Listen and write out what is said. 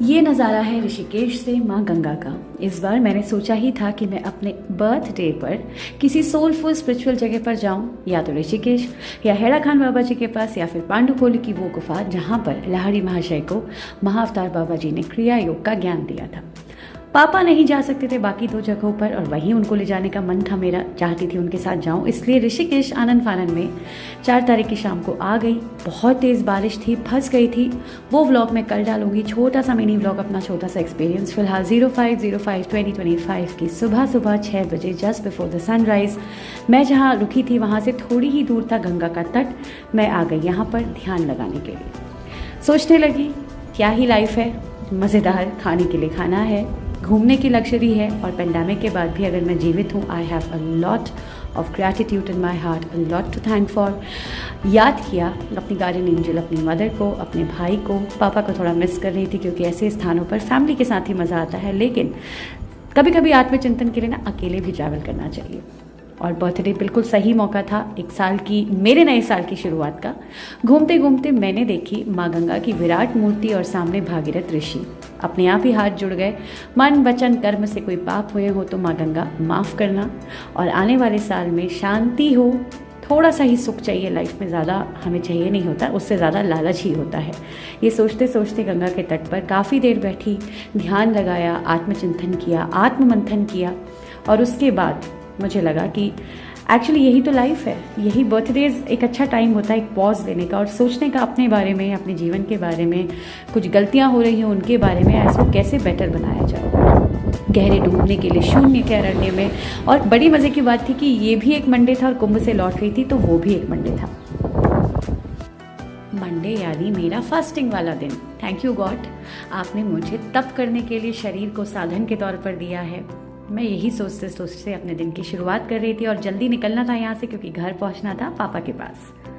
ये नज़ारा है ऋषिकेश से माँ गंगा का। इस बार मैंने सोचा ही था कि मैं अपने बर्थडे पर किसी सोलफुल स्पिरिचुअल जगह पर जाऊं, या तो ऋषिकेश या हेड़ा खान बाबा जी के पास, या फिर पांडुपोली की वो गुफा जहां पर लहारी महाशय को महाअवतार बाबा जी ने क्रिया योग का ज्ञान दिया था। पापा नहीं जा सकते थे बाकी दो जगहों पर, और वहीं उनको ले जाने का मन था मेरा, चाहती थी उनके साथ जाऊं, इसलिए ऋषिकेश आनंद फानन में 4 तारीख की शाम को आ गई। बहुत तेज़ बारिश थी, फंस गई थी। वो व्लॉग मैं कल डालूंगी, छोटा सा मिनी व्लॉग, अपना छोटा सा एक्सपीरियंस। फिलहाल 05/05/2025 की सुबह 6 बजे जस्ट बिफोर द सनराइज मैं जहाँ रुकी थी वहाँ से थोड़ी ही दूर था गंगा का तट। मैं आ गई यहाँ पर ध्यान लगाने के लिए। सोचने लगी क्या ही लाइफ है, मज़ेदार, खाने के लिए खाना है, घूमने की लग्जरी है, और पेंडेमिक के बाद भी अगर मैं जीवित हूँ, I have a lot of gratitude in my heart, a lot to thank for. याद किया अपनी गार्डियन एंजल, अपनी मदर को, अपने भाई को, पापा को थोड़ा मिस कर रही थी क्योंकि ऐसे स्थानों पर फैमिली के साथ ही मज़ा आता है, लेकिन कभी कभी आत्मचिंतन के लिए ना अकेले भी ट्रैवल करना चाहिए। और बर्थडे बिल्कुल सही मौका था, एक साल की, मेरे नए साल की शुरुआत का। घूमते घूमते मैंने देखी माँ गंगा की विराट मूर्ति और सामने भागीरथ ऋषि। अपने आप ही हाथ जुड़ गए। मन वचन कर्म से कोई पाप हुए हो तो माँ गंगा माफ़ करना, और आने वाले साल में शांति हो, थोड़ा सा ही सुख चाहिए लाइफ में, ज़्यादा हमें चाहिए नहीं होता, उससे ज़्यादा लालच ही होता है। ये सोचते सोचते गंगा के तट पर काफ़ी देर बैठी, ध्यान लगाया, आत्मचिंतन किया, आत्ममंथन किया, और उसके बाद मुझे लगा कि एक्चुअली यही तो लाइफ है, यही बर्थडेज एक अच्छा टाइम होता है, एक पॉज लेने का और सोचने का अपने बारे में, अपने जीवन के बारे में, कुछ गलतियां हो रही हैं उनके बारे में, ऐसा कैसे बेटर बनाया जाए। गहरे डूबने के लिए शून्य के अरण्य में। और बड़ी मज़े की बात थी कि ये भी एक मंडे था और कुंभ से लौट रही थी तो वो भी एक मंडे था। मंडे यानी मेरा फास्टिंग वाला दिन। थैंक यू गॉड, आपने मुझे तप करने के लिए शरीर को साधन के तौर पर दिया है। मैं यही सोचते सोचते अपने दिन की शुरुआत कर रही थी और जल्दी निकलना था यहाँ से क्योंकि घर पहुँचना था पापा के पास।